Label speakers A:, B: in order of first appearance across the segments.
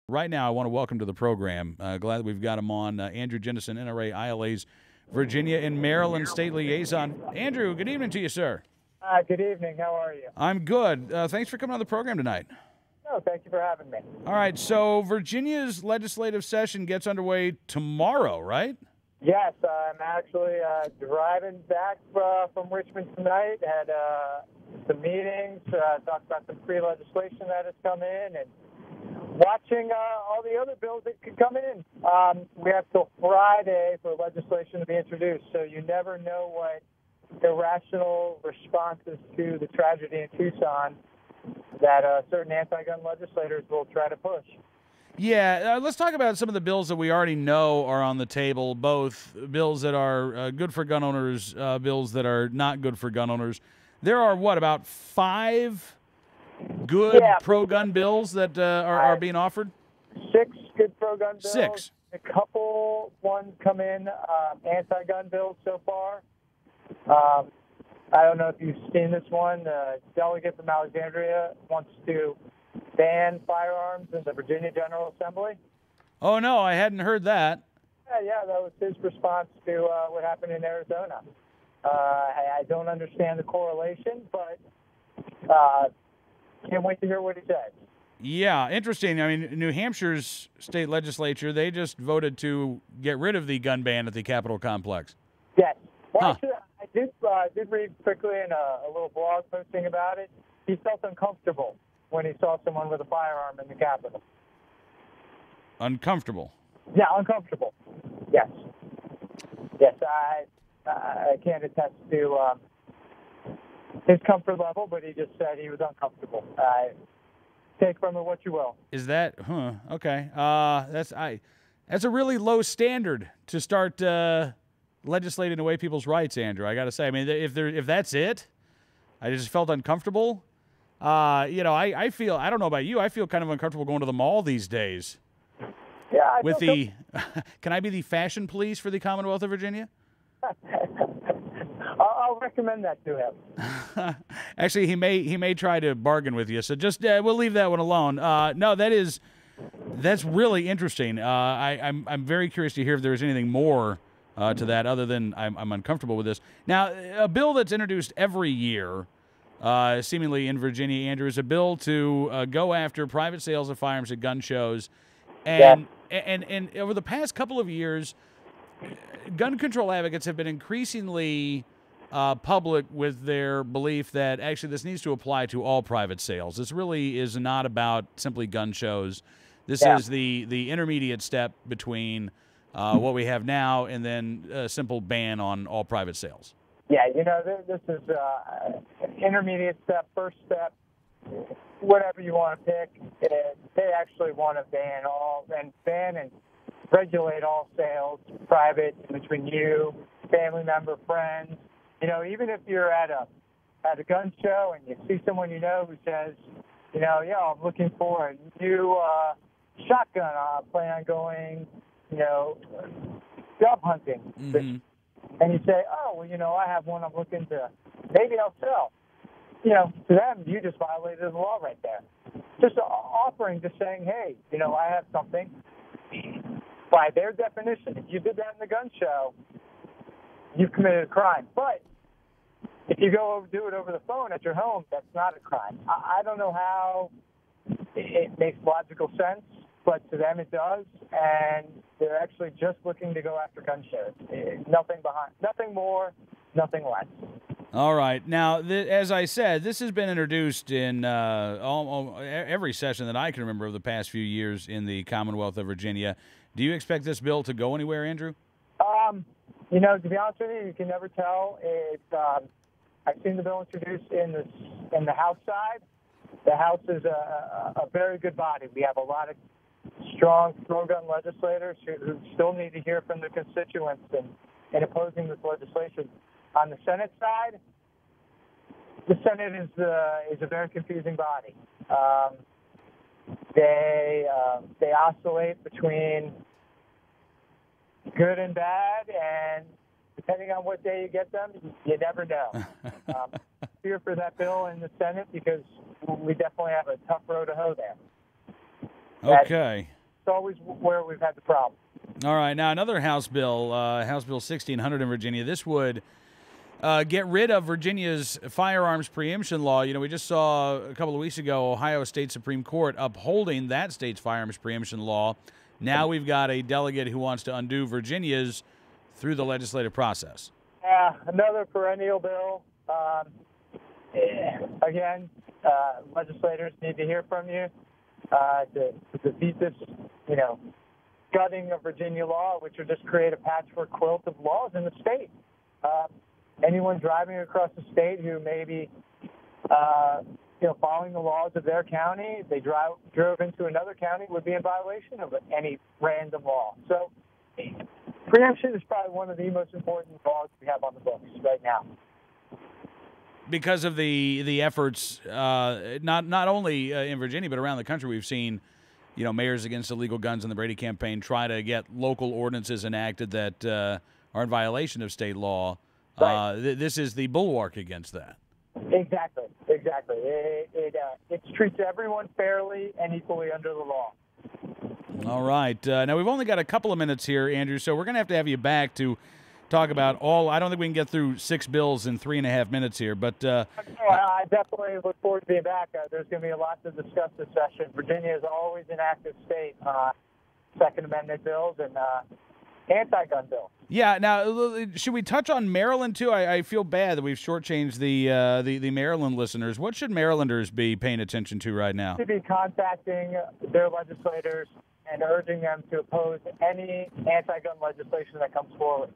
A: Right now, I want to welcome to the program, glad that we've got him on, Andrew Jennison, NRA, ILA's Virginia and Maryland State Liaison. Andrew, good evening to you, sir.
B: Good evening. How are you?
A: I'm good. Thanks for coming on the program tonight.
B: No, thank you for having me.
A: All right, so Virginia's legislative session gets underway tomorrow, right?
B: Yes, I'm actually driving back from Richmond tonight. Had some meetings, talked about some pre-legislation that has come in, and watching all the other bills that could come in. We have till Friday for legislation to be introduced, so you never know what irrational responses to the tragedy in Tucson that certain anti-gun legislators will try to push.
A: Yeah, let's talk about some of the bills that we already know are on the table, both bills that are good for gun owners, bills that are not good for gun owners. There are, about 5 good pro-gun bills that are being offered?
B: 6 good pro-gun bills.
A: 6.
B: A couple ones come in, anti-gun bills so far. I don't know if you've seen this one. The delegate from Alexandria wants to ban firearms in the Virginia General Assembly.
A: Oh, no, I hadn't heard that.
B: Yeah, that was his response to what happened in Arizona. I don't understand the correlation, but can't wait to hear what he says.
A: Yeah, interesting. I mean, New Hampshire's state legislature, they just voted to get rid of the gun ban at the Capitol complex.
B: Yes. Well,
A: Huh.
B: actually, I did read quickly in a little blog posting about it. He felt uncomfortable when he saw someone with a firearm in the Capitol.
A: Uncomfortable?
B: Yeah, uncomfortable. Yes. Yes, I can't attest to his comfort level, but he just said he was uncomfortable. Take from it what you will.
A: Is that, okay. That's a really low standard to start legislating away people's rights, Andrew. I got to say, I mean, if that's it, I just felt uncomfortable. I feel, I don't know about you, I feel kind of uncomfortable going to the mall these days.
B: Yeah.
A: Can I be the fashion police for the Commonwealth of Virginia?
B: I'll recommend that to him.
A: Actually, he may try to bargain with you. So just we'll leave that one alone. No, that's really interesting. I'm very curious to hear if there's anything more to that other than I'm uncomfortable with this. Now, a bill that's introduced every year, seemingly in Virginia, Andrew, is a bill to go after private sales of firearms at gun shows, and over the past couple of years, gun control advocates have been increasingly public with their belief that actually this needs to apply to all private sales. This really is not about simply gun shows. This is the intermediate step between what we have now and then a simple ban on all private sales.
B: Yeah, this is intermediate step, first step, whatever you want to pick. They actually want to ban and regulate all sales, private, between you, family member, friends. Even if you're at a gun show and you see someone who says, I'm looking for a new shotgun. I plan on going, dove hunting.
A: Mm-hmm.
B: And you say, I have one I'm looking to, maybe I'll sell. To them, you just violated the law right there. Just offering, just saying, hey, I have something. By their definition, if you did that in the gun show, you've committed a crime. But if you go do it over the phone at your home, that's not a crime. I don't know how it makes logical sense, but to them it does, and they're actually just looking to go after gun shows. Nothing more, nothing less.
A: All right. Now, as I said, this has been introduced in every session that I can remember of the past few years in the Commonwealth of Virginia. Do you expect this bill to go anywhere, Andrew?
B: To be honest with you, you can never tell. I've seen the bill introduced in the House side. The House is a very good body. We have a lot of strong pro-gun legislators who still need to hear from their constituents in opposing this legislation. On the Senate side, the Senate is a very confusing body. They oscillate between good and bad, and depending on what day you get them, you never know. Fear for that bill in the Senate because we definitely have a tough road to hoe there.
A: Okay.
B: always where we've had the problem.
A: All right. Now, another House Bill 1600 in Virginia. This would get rid of Virginia's firearms preemption law. You know, we just saw a couple of weeks ago Ohio State Supreme Court upholding that state's firearms preemption law. Now we've got a delegate who wants to undo Virginia's through the legislative process.
B: Yeah, another perennial bill. Again, legislators need to hear from you to defeat this, gutting of Virginia law, which would just create a patchwork quilt of laws in the state. Anyone driving across the state who may be, following the laws of their county, if they drove into another county, would be in violation of any random law. So preemption is probably one of the most important laws we have on the books right now.
A: Because of the efforts, not only in Virginia but around the country, we've seen, mayors against illegal guns in the Brady campaign try to get local ordinances enacted that are in violation of state law.
B: Right.
A: This is the bulwark against that.
B: Exactly. It treats everyone fairly and equally under the law.
A: All right. Now, we've only got a couple of minutes here, Andrew, so we're going to have you back to talk about I don't think we can get through 6 bills in 3.5 minutes here, but
B: I definitely look forward to being back. There's going to be a lot to discuss this session. Virginia is always an active state on Second Amendment bills and anti-gun bills.
A: Yeah. Now, should we touch on Maryland too? I feel bad that we've shortchanged the Maryland listeners. What should Marylanders be paying attention to right now?
B: Should be contacting their legislators and urging them to oppose any anti-gun legislation that comes forward.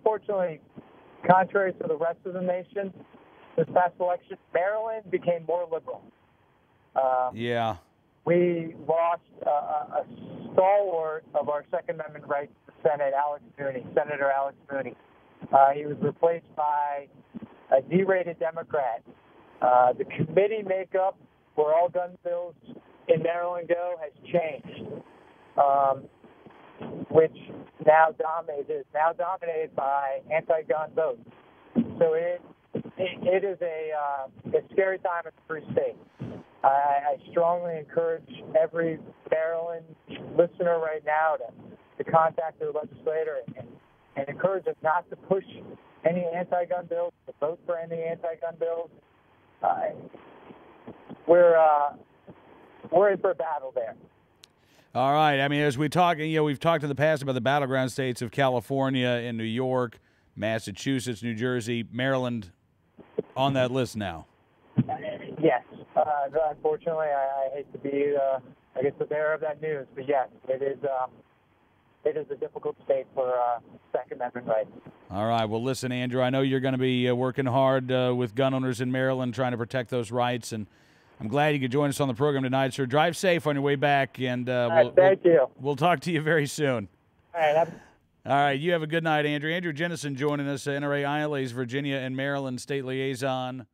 B: Unfortunately, contrary to the rest of the nation, this past election, Maryland became more liberal.
A: Yeah.
B: We lost a stalwart of our Second Amendment rights to Senator Alex Mooney. He was replaced by a D-rated Democrat. The committee makeup where all gun bills in Maryland go has changed, which now dominated by anti-gun votes. So it is a scary time in the free state. I strongly encourage every Maryland listener right now to contact their legislator and encourage them not to push any anti-gun bills, to vote for any anti-gun bills. We're in for a battle there.
A: All right. I mean, as we talk, we've talked in the past about the battleground states of California and New York, Massachusetts, New Jersey, Maryland, on that list now.
B: Yes. Unfortunately, I hate to be, the bearer of that news, but yes, it is a difficult state for Second Amendment rights.
A: All right. Well, listen, Andrew, I know you're going to be working hard with gun owners in Maryland, trying to protect those rights, and I'm glad you could join us on the program tonight, sir. Drive safe on your way back, and
B: thank you.
A: We'll talk to you very soon.
B: All right.
A: All right. You have a good night, Andrew. Andrew Jennison joining us, NRA ILA's Virginia and Maryland State Liaison.